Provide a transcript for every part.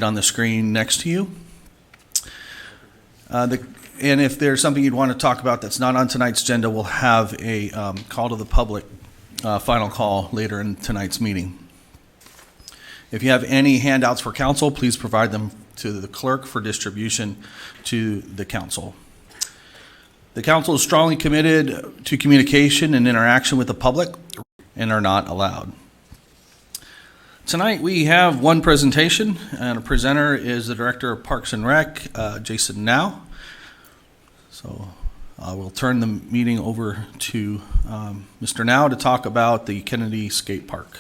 on the screen next to you. And if there's something you'd want to talk about that's not on tonight's agenda, we'll have a call to the public, final call later in tonight's meeting. If you have any handouts for council, please provide them to the clerk for distribution to the council. The council is strongly committed to communication and interaction with the public and are not allowed. Tonight we have one presentation, and a presenter is the Director of Parks and Rec, Jason Now. So we'll turn the meeting over to Mr. Now to talk about the Kennedy Skate Park.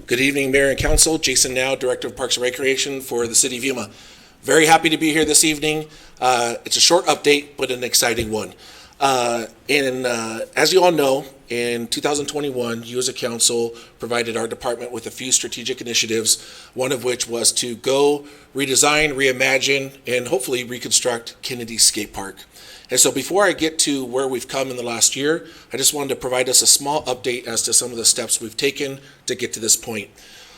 Good evening, Mayor and Council. Jason Now, Director of Parks and Recreation for the City of Yuma. Very happy to be here this evening. It's a short update, but an exciting one. As you all know, in 2021, you as a council provided our department with a few strategic initiatives, one of which was to go redesign, reimagine, and hopefully reconstruct Kennedy Skate Park. And so before I get to where we've come in the last year, I just wanted to provide us a small update as to some of the steps we've taken to get to this point.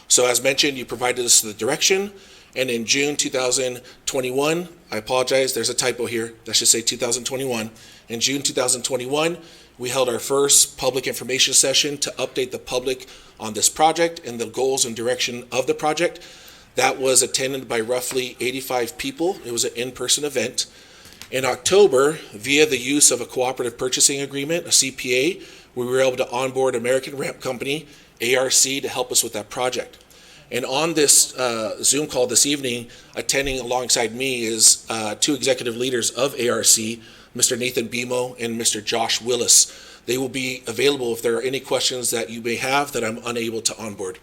So as mentioned, you provided us the direction, and in June 2021, I apologize, there's a typo here, that should say 2021. In June 2021, we held our first public information session to update the public on this project and the goals and direction of the project. That was attended by roughly 85 people. It was an in-person event. In October, via the use of a cooperative purchasing agreement, a CPA, we were able to onboard American Ramp Company, ARC, to help us with that project. And on this Zoom call this evening, attending alongside me is two executive leaders of ARC, Mr. Nathan Bemo and Mr. Josh Willis. They will be available if there are any questions that you may have that I'm unable to onboard.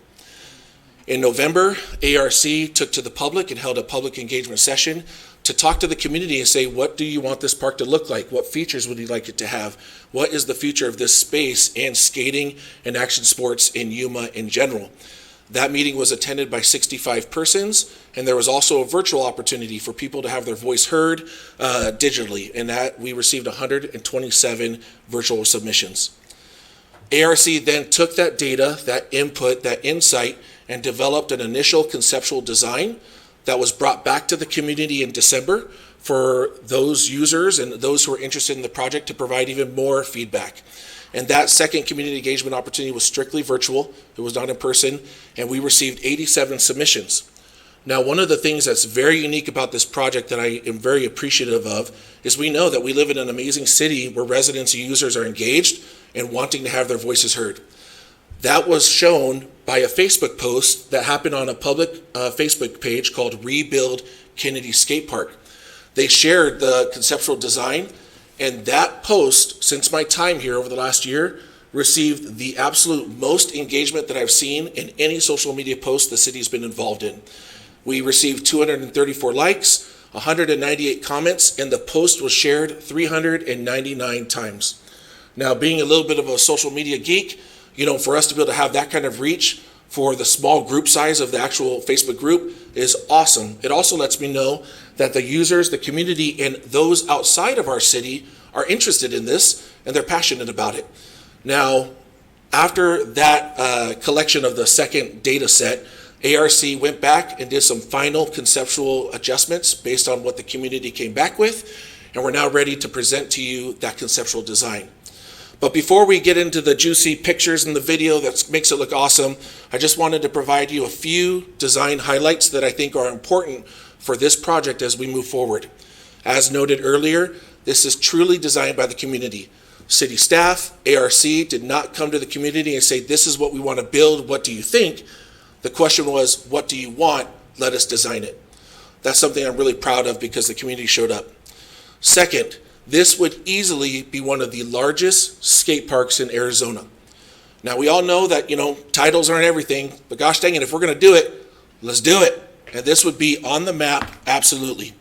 In November, ARC took to the public and held a public engagement session to talk to the community and say, what do you want this park to look like? What features would you like it to have? What is the future of this space and skating and action sports in Yuma in general? That meeting was attended by 65 persons, and there was also a virtual opportunity for people to have their voice heard digitally, and that we received 127 virtual submissions. ARC then took that data, that input, that insight, and developed an initial conceptual design that was brought back to the community in December for those users and those who are interested in the project to provide even more feedback. And that second community engagement opportunity was strictly virtual. It was not in person, and we received 87 submissions. Now, one of the things that's very unique about this project that I am very appreciative of is we know that we live in an amazing city where residents and users are engaged and wanting to have their voices heard. That was shown by a Facebook post that happened on a public Facebook page called Rebuild Kennedy Skate Park. They shared the conceptual design, and that post, since my time here over the last year, received the absolute most engagement that I've seen in any social media post the city's been involved in. We received 234 likes, 198 comments, and the post was shared 399 times. Now, being a little bit of a social media geek, for us to be able to have that kind of reach for the small group size of the actual Facebook group is awesome. It also lets me know that the users, the community, and those outside of our city are interested in this and they're passionate about it. Now, after that collection of the second data set, ARC went back and did some final conceptual adjustments based on what the community came back with, and we're now ready to present to you that conceptual design. But before we get into the juicy pictures and the video that makes it look awesome, I just wanted to provide you a few design highlights that I think are important for this project as we move forward. As noted earlier, this is truly designed by the community. City staff, ARC did not come to the community and say, this is what we want to build, what do you think? The question was, what do you want? Let us design it. That's something I'm really proud of because the community showed up. Second, this would easily be one of the largest skate parks in Arizona. Now, we all know that, titles aren't everything, but gosh dang it, if we're going to do it, let's do it. And this would be on the map, absolutely.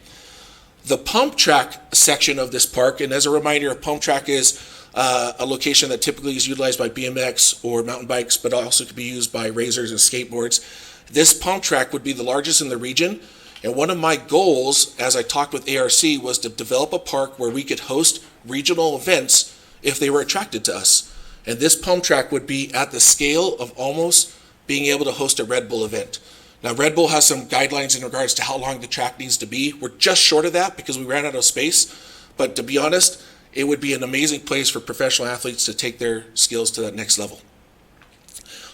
The pump track section of this park, and as a reminder, a pump track is a location that typically is utilized by BMX or mountain bikes, but also could be used by razors and skateboards. This pump track would be the largest in the region. And one of my goals, as I talked with ARC, was to develop a park where we could host regional events if they were attracted to us. And this pump track would be at the scale of almost being able to host a Red Bull event. Now, Red Bull has some guidelines in regards to how long the track needs to be. We're just short of that because we ran out of space. But to be honest, it would be an amazing place for professional athletes to take their skills to that next level.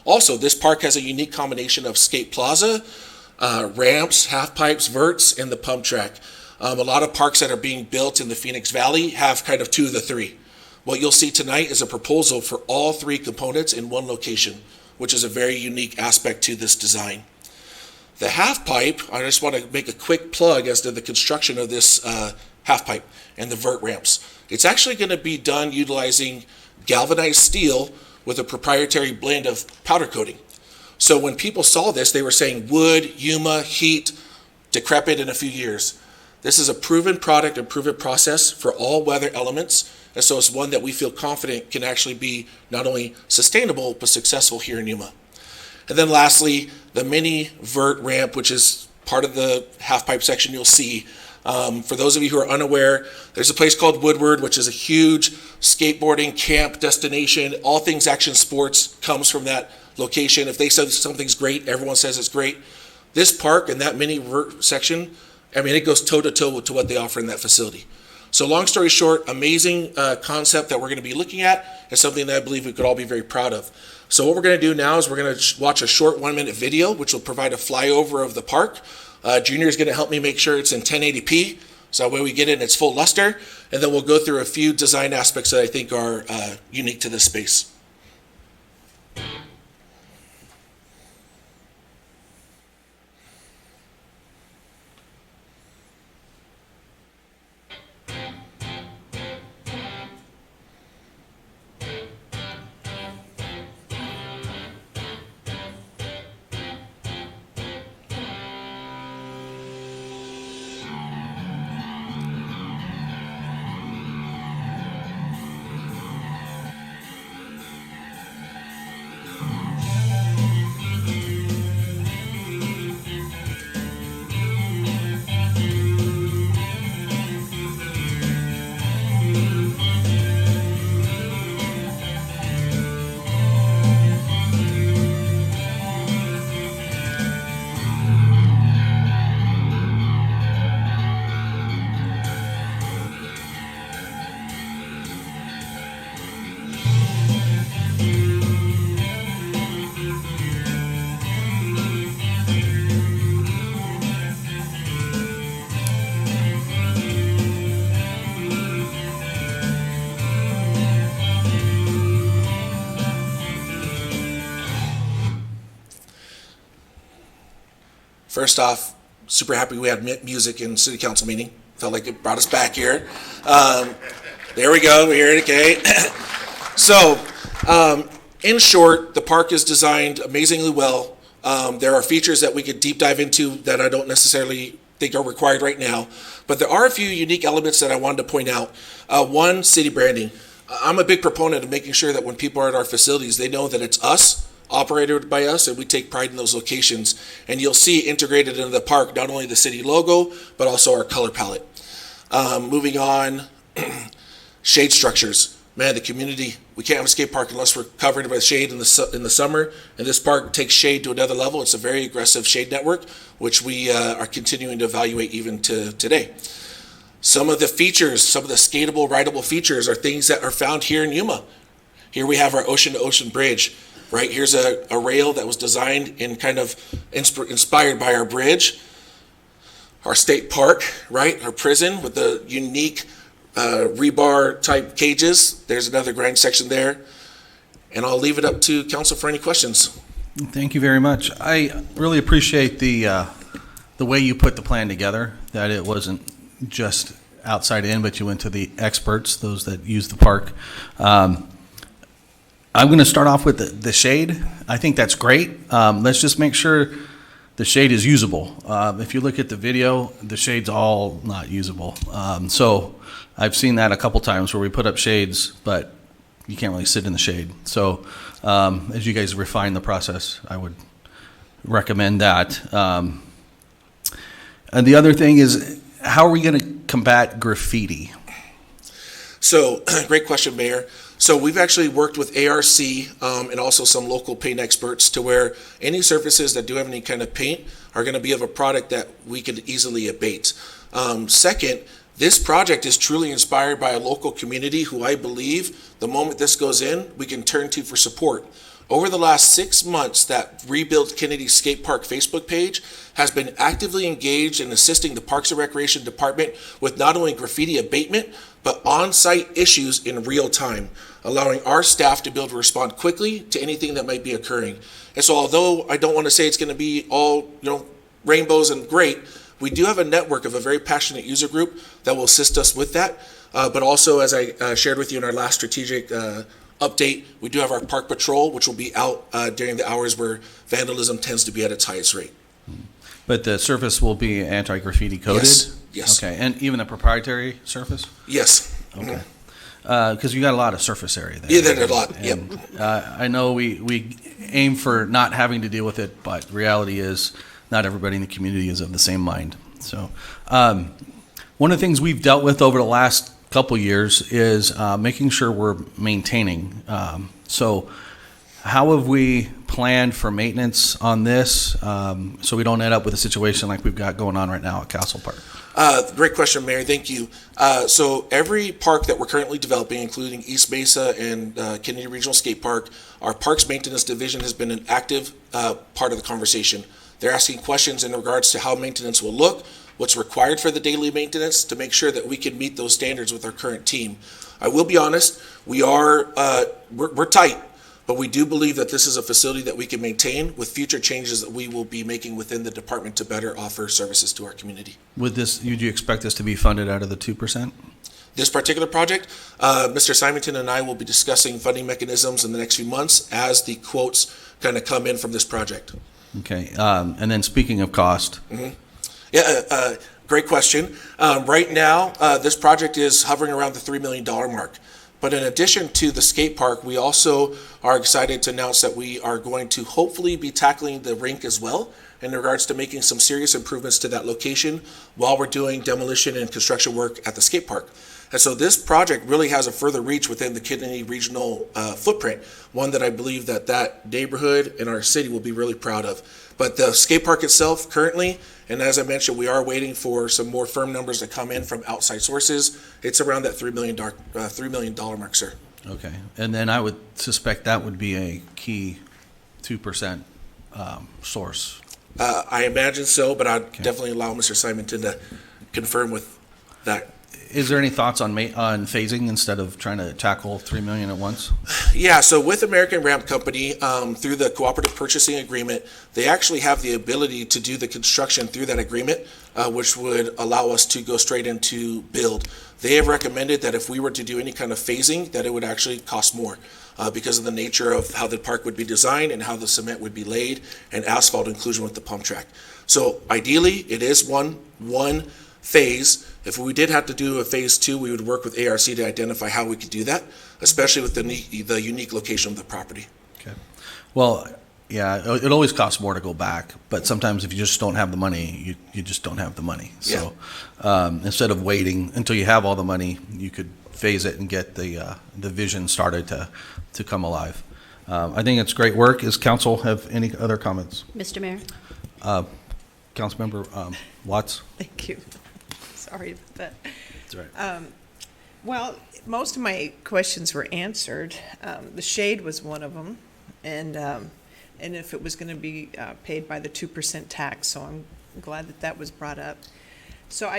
Also, this park has a unique combination of skate plaza, ramps, half pipes, verts, and the pump track. A lot of parks that are being built in the Phoenix Valley have kind of two of the three. What you'll see tonight is a proposal for all three components in one location, which is a very unique aspect to this design. The half pipe, I just want to make a quick plug as to the construction of this half pipe and the vert ramps. It's actually going to be done utilizing galvanized steel with a proprietary blend of powder coating. So when people saw this, they were saying wood, Yuma, heat, decrepit in a few years. This is a proven product and proven process for all weather elements, and so it's one that we feel confident can actually be not only sustainable, but successful here in Yuma. And then lastly, the mini vert ramp, which is part of the half pipe section you'll see. For those of you who are unaware, there's a place called Woodward, which is a huge skateboarding camp destination. All things action sports comes from that location. If they say something's great, everyone says it's great. This park and that mini vert section, I mean, it goes toe-to-toe to what they offer in that facility. So long story short, amazing concept that we're going to be looking at and something that I believe we could all be very proud of. So what we're going to do now is we're going to watch a short 1-minute video, which will provide a flyover of the park. Junior is going to help me make sure it's in 1080p, so that way we get it in its full luster, and then we'll go through a few design aspects that I think are unique to this space. First off, super happy we had music in City Council meeting. Felt like it brought us back here. There we go, we're here, okay. So, in short, the park is designed amazingly well. There are features that we could deep dive into that I don't necessarily think are required right now, but there are a few unique elements that I wanted to point out. One, city branding. I'm a big proponent of making sure that when people are at our facilities, they know that it's us, operated by us, and we take pride in those locations. And you'll see integrated into the park not only the city logo, but also our color palette. Moving on, shade structures. Man, the community, we can't have a skate park unless we're covered by shade in the summer, and this park takes shade to another level. It's a very aggressive shade network, which we are continuing to evaluate even to today. Some of the features, some of the skatable, rideable features are things that are found here in Yuma. Here we have our ocean-to-ocean bridge. Right, here's a rail that was designed and kind of inspired by our bridge. Our state park, right, our prison with the unique rebar type cages. There's another grind section there. And I'll leave it up to council for any questions. Thank you very much. I really appreciate the way you put the plan together, that it wasn't just outside in, but you went to the experts, those that use the park. I'm going to start off with the shade. I think that's great. Let's just make sure the shade is usable. If you look at the video, the shade's all not usable. So I've seen that a couple times where we put up shades, but you can't really sit in the shade. So as you guys refine the process, I would recommend that. And the other thing is, how are we going to combat graffiti? So, great question, Mayor. So we've actually worked with ARC and also some local paint experts to where any surfaces that do have any kind of paint are going to be of a product that we could easily abate. Second, this project is truly inspired by a local community who I believe the moment this goes in, we can turn to for support. Over the last 6 months, that Rebuild Kennedy Skate Park Facebook page has been actively engaged in assisting the Parks and Recreation Department with not only graffiti abatement, but on-site issues in real time, allowing our staff to be able to respond quickly to anything that might be occurring. And so although I don't want to say it's going to be all, rainbows and great, we do have a network of a very passionate user group that will assist us with that. But also, as I shared with you in our last strategic update, we do have our park patrol, which will be out during the hours where vandalism tends to be at its highest rate. But the surface will be anti-graffiti coated? Yes. Okay, and even a proprietary surface? Yes. Okay. Because you got a lot of surface area there. Yeah, there's a lot. And, Yep. I know we aim for not having to deal with it, but reality is not everybody in the community is of the same mind. So one of the things we've dealt with over the last couple years is making sure we're maintaining. So how have we planned for maintenance on this so we don't end up with a situation like we've got going on right now at Castle Park? Great question, Mary. Thank you. So every park that we're currently developing, including East Mesa and Kennedy Regional Skate Park, our Parks Maintenance Division has been an active part of the conversation. They're asking questions in regards to how maintenance will look, what's required for the daily maintenance to make sure that we can meet those standards with our current team. I will be honest, we're tight, but we do believe that this is a facility that we can maintain with future changes that we will be making within the department to better offer services to our community. Would you expect this to be funded out of the 2%? This particular project, Mr. Simonton and I will be discussing funding mechanisms in the next few months as the quotes kind of come in from this project. Okay, and then speaking of cost. Yeah, great question. Right now, this project is hovering around the $3 million mark. But in addition to the skate park, we also are excited to announce that we are going to hopefully be tackling the rink as well in regards to making some serious improvements to that location while we're doing demolition and construction work at the skate park. And so this project really has a further reach within the Kennedy regional footprint, one that I believe that neighborhood and our city will be really proud of. But the skate park itself currently, and as I mentioned, we are waiting for some more firm numbers to come in from outside sources. It's around that $3 million mark, sir. Okay, and then I would suspect that would be a key 2% source. I imagine so, but I'd definitely allow Mr. Simonton to confirm with that. Is there any thoughts on phasing instead of trying to tackle $3 million at once? Yeah, so with American Ramp Company, through the cooperative purchasing agreement, they actually have the ability to do the construction through that agreement, which would allow us to go straight into build. They have recommended that if we were to do any kind of phasing, that it would actually cost more because of the nature of how the park would be designed and how the cement would be laid and asphalt inclusion with the pump track. So ideally, it is one phase. If we did have to do a phase 2, we would work with ARC to identify how we could do that, especially with the unique location of the property. Okay. Well, yeah, it always costs more to go back, but sometimes if you just don't have the money, you just don't have the money. So instead of waiting until you have all the money, you could phase it and get the vision started to come alive. I think it's great work. Does council have any other comments? Mr. Mayor? Councilmember Watts? Thank you. Sorry about that. That's right. Well, most of my questions were answered. The shade was one of them, and if it was going to be paid by the 2% tax, so I'm glad that was brought up. So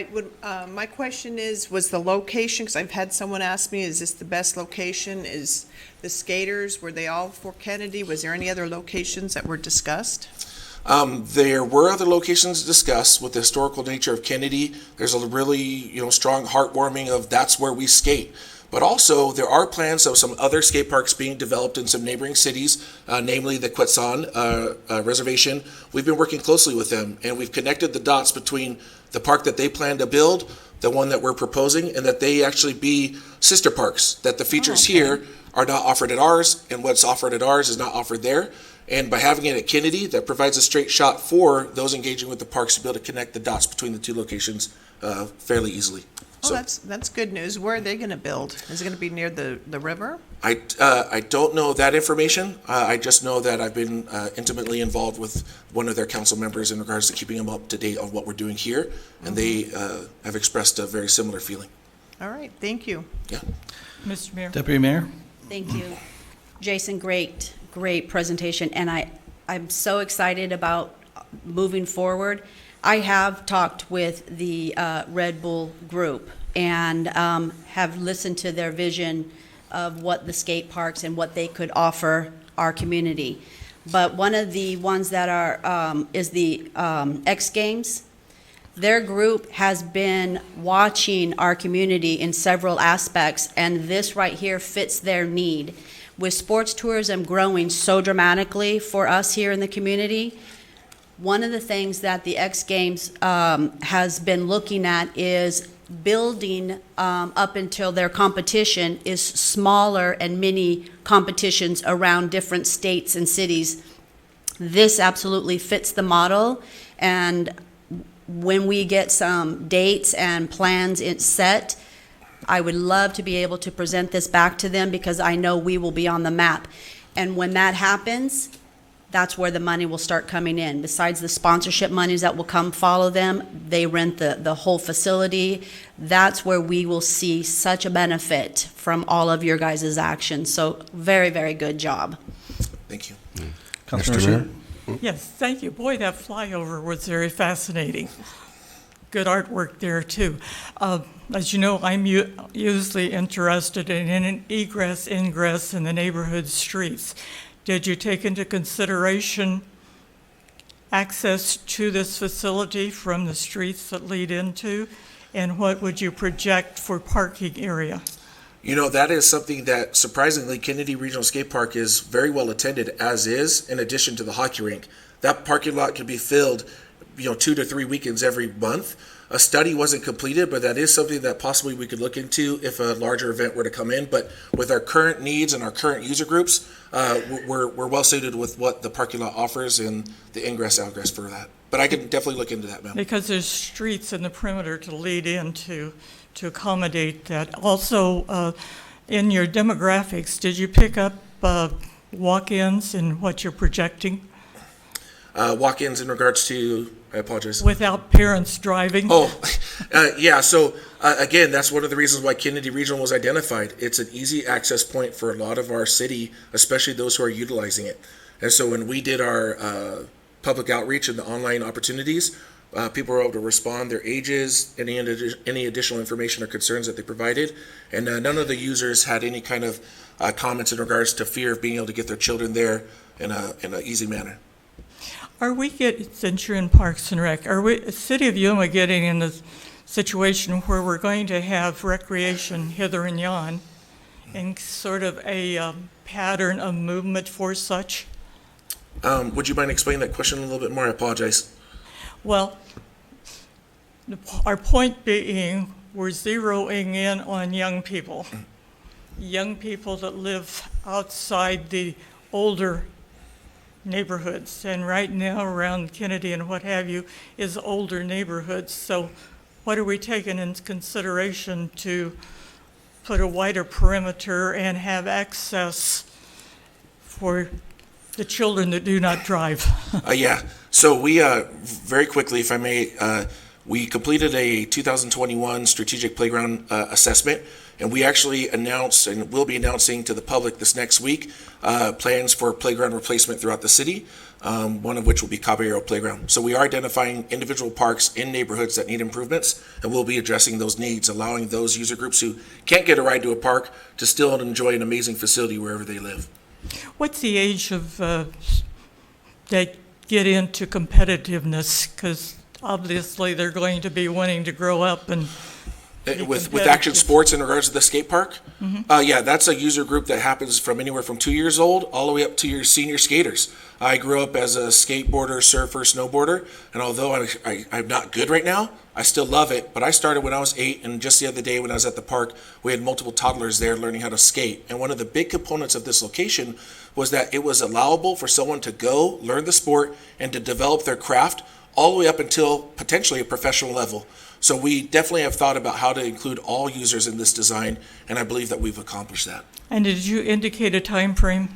my question was the location, because I've had someone ask me, is this the best location? Is the skaters, were they all for Kennedy? Was there any other locations that were discussed? There were other locations discussed with the historical nature of Kennedy. There's a really, strong heartwarming of that's where we skate. But also there are plans of some other skate parks being developed in some neighboring cities, namely the Quetzon Reservation. We've been working closely with them, and we've connected the dots between the park that they plan to build, the one that we're proposing, and that they actually be sister parks, that the features here are not offered at ours, and what's offered at ours is not offered there. And by having it at Kennedy, that provides a straight shot for those engaging with the parks to be able to connect the dots between the two locations fairly easily. Oh, So that's good news. Where are they going to build? Is it going to be near the river? I don't know that information. I just know that I've been intimately involved with one of their council members in regards to keeping them up to date on what we're doing here, and they have expressed a very similar feeling. All right, thank you. Yeah. Mr. Mayor. Deputy Mayor? Thank you. Jason, great presentation, and I'm so excited about moving forward. I have talked with the Red Bull group and have listened to their vision of what the skate parks and what they could offer our community. But one of the ones that are is the X Games. Their group has been watching our community in several aspects, and this right here fits their need. With sports tourism growing so dramatically for us here in the community, one of the things that the X Games has been looking at is building up until their competition is smaller and mini competitions around different states and cities. This absolutely fits the model, and when we get some dates and plans set, I would love to be able to present this back to them because I know we will be on the map. And when that happens, that's where the money will start coming in. Besides the sponsorship monies that will come follow them, they rent the whole facility. That's where we will see such a benefit from all of your guys' actions. So very, very good job. Thank you. Councilmember Mr. Mayor? Shear? Yes, thank you. Boy, that flyover was very fascinating. Good artwork there, too. As you know, I'm usually interested in an egress, ingress in the neighborhood streets. Did you take into consideration access to this facility from the streets that lead into? And what would you project for parking area? You know, that is something that surprisingly Kennedy Regional Skate Park is very well attended as is, in addition to the hockey rink. That parking lot could be filled, 2 to 3 weekends every month. A study wasn't completed, but that is something that possibly we could look into if a larger event were to come in. But with our current needs and our current user groups, we're well suited with what the parking lot offers and the ingress, outgress for that. But I can definitely look into that, ma'am. Because there's streets in the perimeter to lead into to accommodate that. Also, in your demographics, did you pick up walk-ins in what you're projecting? Walk-ins in regards to, I apologize. Without parents driving? Yeah. So again, that's one of the reasons why Kennedy Regional was identified. It's an easy access point for a lot of our city, especially those who are utilizing it. And so when we did our public outreach and the online opportunities, people were able to respond, their ages, any additional information or concerns that they provided, and none of the users had any kind of comments in regards to fear of being able to get their children there in an easy manner. Are we since you're in Parks and Rec, are we, City of Yuma, getting in the situation where we're going to have recreation hither and yon and sort of a pattern of movement for such? Would you mind explaining that question a little bit more? I apologize. Well, our point being, we're zeroing in on young people that live outside the older neighborhoods, and right now around Kennedy and what have you is older neighborhoods. So what are we taking into consideration to put a wider perimeter and have access for the children that do not drive? Yeah. So we, very quickly, if I may, we completed a 2021 strategic playground assessment, and we actually announced and will be announcing to the public this next week plans for playground replacement throughout the city, one of which will be Caballero Playground. So we are identifying individual parks in neighborhoods that need improvements, and we'll be addressing those needs, allowing those user groups who can't get a ride to a park to still enjoy an amazing facility wherever they live. What's the age of that get into competitiveness? Because obviously they're going to be wanting to grow up and With action sports in regards to the skate park, yeah, that's a user group that happens from anywhere from 2 years old all the way up to your senior skaters. I grew up as a skateboarder, surfer, snowboarder, and although I'm not good right now, I still love it. But I started when I was 8, and just the other day when I was at the park, we had multiple toddlers there learning how to skate. And one of the big components of this location was that it was allowable for someone to go learn the sport and to develop their craft all the way up until potentially a professional level. So we definitely have thought about how to include all users in this design, and I believe that we've accomplished that. And did you indicate a time frame?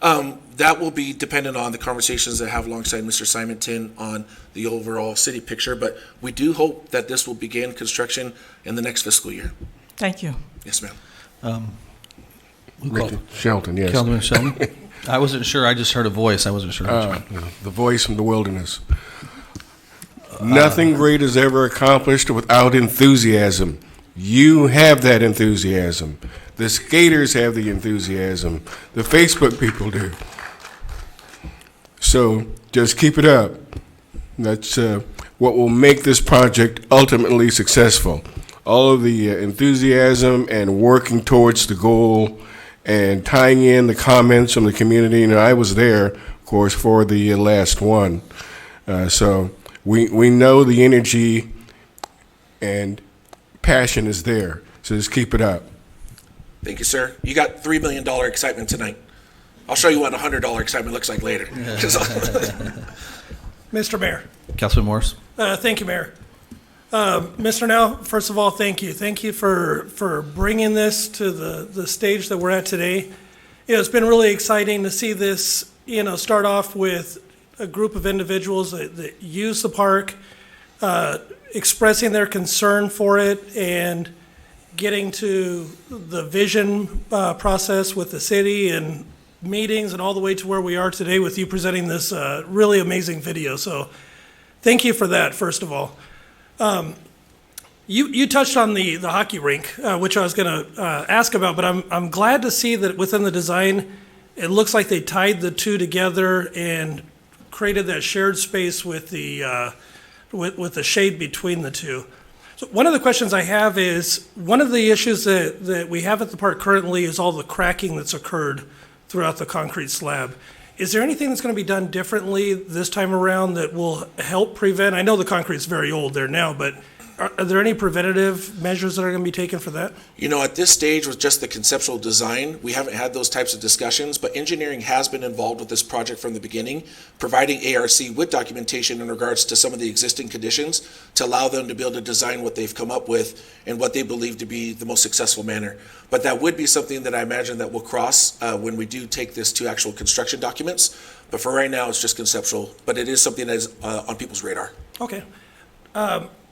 That will be dependent on the conversations that I have alongside Mr. Simonton on the overall city picture, but we do hope that this will begin construction in the next fiscal year. Thank you. Yes, ma'am. Mr. Shelton, yes. Councilman Sheldon? I wasn't sure. I just heard a voice. I wasn't sure. The voice from the wilderness. Nothing great is ever accomplished without enthusiasm. You have that enthusiasm. The skaters have the enthusiasm. The Facebook people do. So just keep it up. That's what will make this project ultimately successful. All of the enthusiasm and working towards the goal and tying in the comments from the community. And I was there, of course, for the last one. So we know the energy and passion is there. So just keep it up. Thank you, sir. You got $3 million excitement tonight. I'll show you what $100 excitement looks like later. Mr. Mayor. Councilman Morris? Thank you, Mayor. Mr. Now, first of all, thank you. Thank you for bringing this to the stage that we're at today. It's been really exciting to see this, start off with a group of individuals that use the park, expressing their concern for it, and getting to the vision process with the city and meetings and all the way to where we are today with you presenting this really amazing video. So thank you for that, first of all. You touched on the hockey rink, which I was going to ask about, but I'm glad to see that within the design, it looks like they tied the two together and created that shared space with the shade between the two. So one of the questions I have is, one of the issues that we have at the park currently is all the cracking that's occurred throughout the concrete slab. Is there anything that's going to be done differently this time around that will help prevent? I know the concrete's very old there now, but are there any preventative measures that are going to be taken for that? At this stage with just the conceptual design, we haven't had those types of discussions, but engineering has been involved with this project from the beginning, providing ARC with documentation in regards to some of the existing conditions to allow them to be able to design what they've come up with and what they believe to be the most successful manner. But that would be something that I imagine that will cross when we do take this to actual construction documents. But for right now, it's just conceptual, but it is something that is on people's radar. Okay.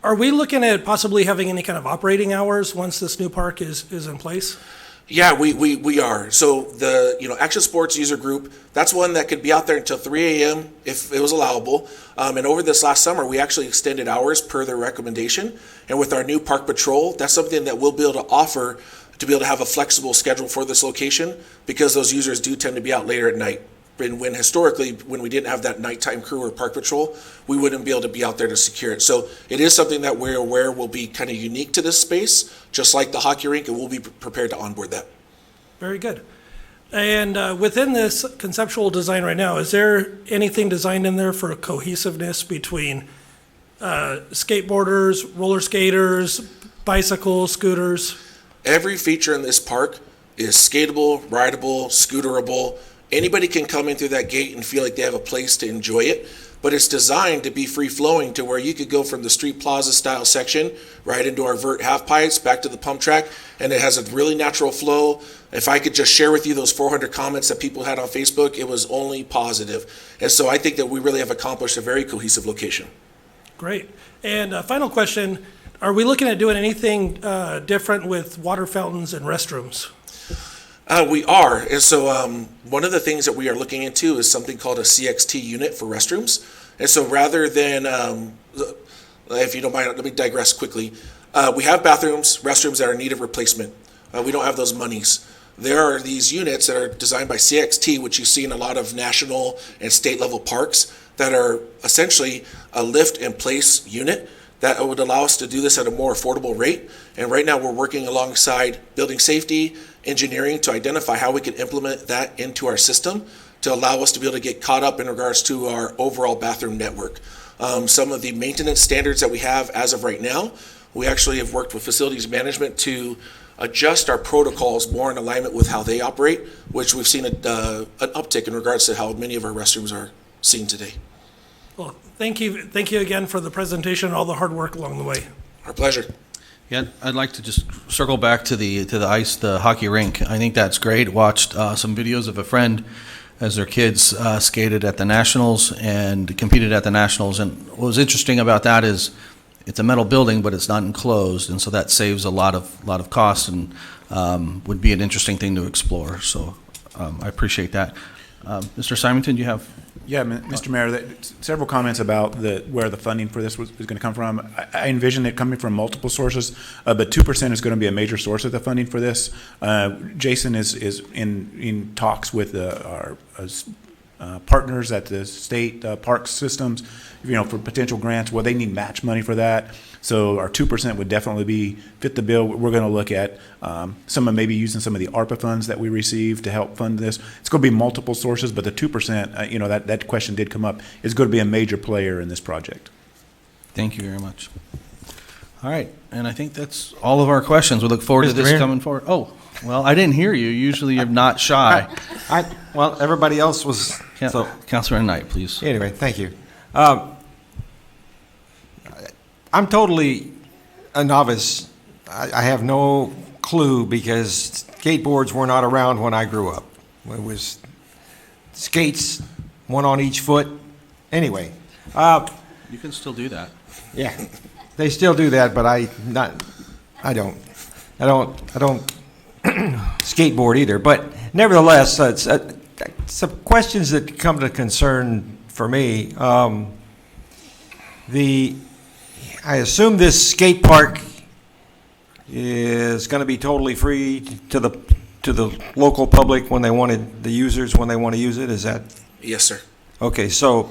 Are we looking at possibly having any kind of operating hours once this new park is in place? Yeah, we are. So the Action Sports User Group, that's one that could be out there until 3 a.m. if it was allowable. And over this last summer, we actually extended hours per their recommendation. And with our new park patrol, that's something that we'll be able to offer to be able to have a flexible schedule for this location, because those users do tend to be out later at night. And when historically, when we didn't have that nighttime crew or park patrol, we wouldn't be able to be out there to secure it. So it is something that we're aware will be kind of unique to this space, just like the hockey rink, and we'll be prepared to onboard that. Very good. And within this conceptual design right now, is there anything designed in there for a cohesiveness between skateboarders, roller skaters, bicycles, scooters? Every feature in this park is skatable, rideable, scooterable. Anybody can come in through that gate and feel like they have a place to enjoy it, but it's designed to be free-flowing to where you could go from the street plaza style section right into our vert half pipes back to the pump track, and it has a really natural flow. If I could just share with you those 400 comments that people had on Facebook, it was only positive. And so I think that we really have accomplished a very cohesive location. Great. And final question, are we looking at doing anything different with water fountains and restrooms? We are, and so one of the things that we are looking into is something called a CXT unit for restrooms. And so rather than, if you don't mind, let me digress quickly. We have restrooms that are in need of replacement. We don't have those monies. There are these units that are designed by CXT, which you see in a lot of national and state level parks, that are essentially a lift and place unit that would allow us to do this at a more affordable rate. And right now we're working alongside building safety, engineering to identify how we can implement that into our system to allow us to be able to get caught up in regards to our overall bathroom network. Some of the maintenance standards that we have as of right now, we actually have worked with facilities management to adjust our protocols more in alignment with how they operate, which we've seen an uptick in regards to how many of our restrooms are seen today. Well, thank you again for the presentation and all the hard work along the way. Our pleasure. Yeah, I'd like to just circle back to the hockey rink. I think that's great. Watched some videos of a friend as their kids skated at the Nationals and competed at the Nationals. And what was interesting about that is it's a metal building, but it's not enclosed, and so that saves a lot of cost and would be an interesting thing to explore. So I appreciate that. Mr. Symington, do you have? Yeah, Mr. Mayor, several comments about where the funding for this is going to come from. I envision it coming from multiple sources, but 2% is going to be a major source of the funding for this. Jason is in talks with our partners at the state park systems, for potential grants. Well, they need match money for that. So our 2% would definitely fit the bill. We're going to look at maybe using some of the ARPA funds that we received to help fund this. It's going to be multiple sources, but the 2%, that question did come up, is going to be a major player in this project. Thank you very much. All right, and I think that's all of our questions. We look forward to Mr. this Mayor? coming forward. Oh, well, I didn't hear you. Usually you're not shy. Well, everybody else was, so, Councilor Knight, please. anyway, thank you. I'm totally a novice. I have no clue because skateboards were not around when I grew up. It was skates, one on each foot. Anyway, You can still do that. yeah, they still do that, but I don't skateboard either. But nevertheless, some questions that come to concern for me. I assume this skate park is going to be totally free to the local public when they want to use it. Is that Yes, sir. okay? So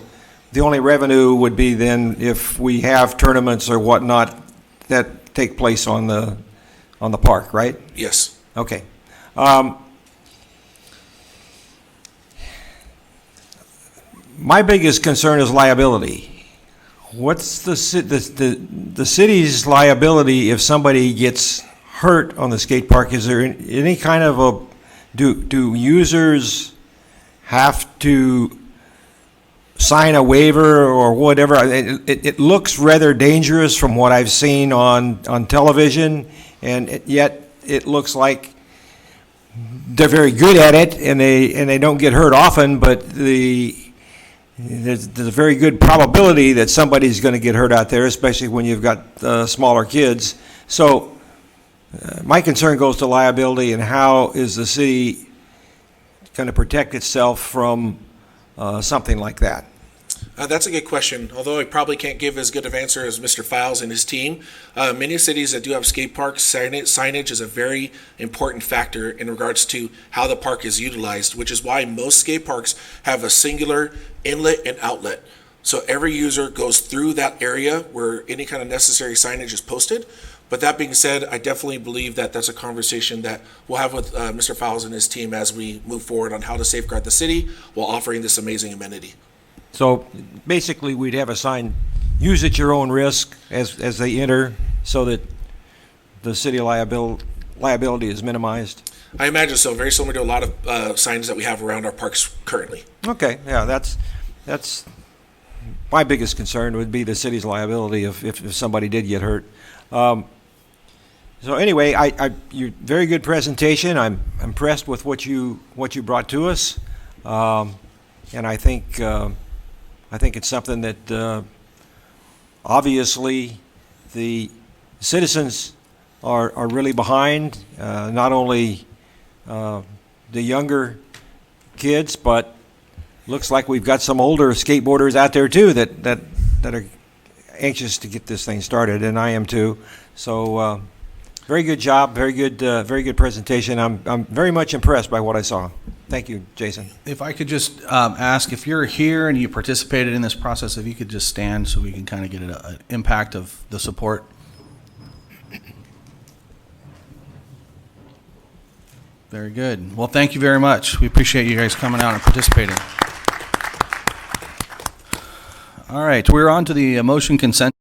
the only revenue would be then if we have tournaments or whatnot that take place on the park, right? Yes. Okay. My biggest concern is liability. What's the city's liability if somebody gets hurt on the skate park? Is there any kind of do users have to sign a waiver or whatever? It looks rather dangerous from what I've seen on television, and yet it looks like they're very good at it, and they don't get hurt often, but there's a very good probability that somebody's going to get hurt out there, especially when you've got smaller kids. So my concern goes to liability, and how is the city going to protect itself from something like that? That's a good question, although I probably can't give as good of answer as Mr. Files and his team. Many cities that do have skate parks, signage is a very important factor in regards to how the park is utilized, which is why most skate parks have a singular inlet and outlet. So every user goes through that area where any kind of necessary signage is posted. But that being said, I definitely believe that that's a conversation that we'll have with Mr. Files and his team as we move forward on how to safeguard the city while offering this amazing amenity. So basically, we'd have a sign, use at your own risk as they enter, so that the city liability is minimized. I imagine so, very similar to a lot of signs that we have around our parks currently. Okay, yeah, that's my biggest concern would be the city's liability if somebody did get hurt. So anyway, you very good presentation. I'm impressed with what you brought to us, and I think it's something that obviously the citizens are really behind. Not only the younger kids, but looks like we've got some older skateboarders out there too that are anxious to get this thing started, and I am too. So very good job, very good presentation. I'm very much impressed by what I saw. Thank you, Jason. If I could just ask, if you're here and you participated in this process, if you could just stand so we can kind of get an impact of the support. Very good. Well, thank you very much. We appreciate you guys coming out and participating. All right, we're on to the motion consent.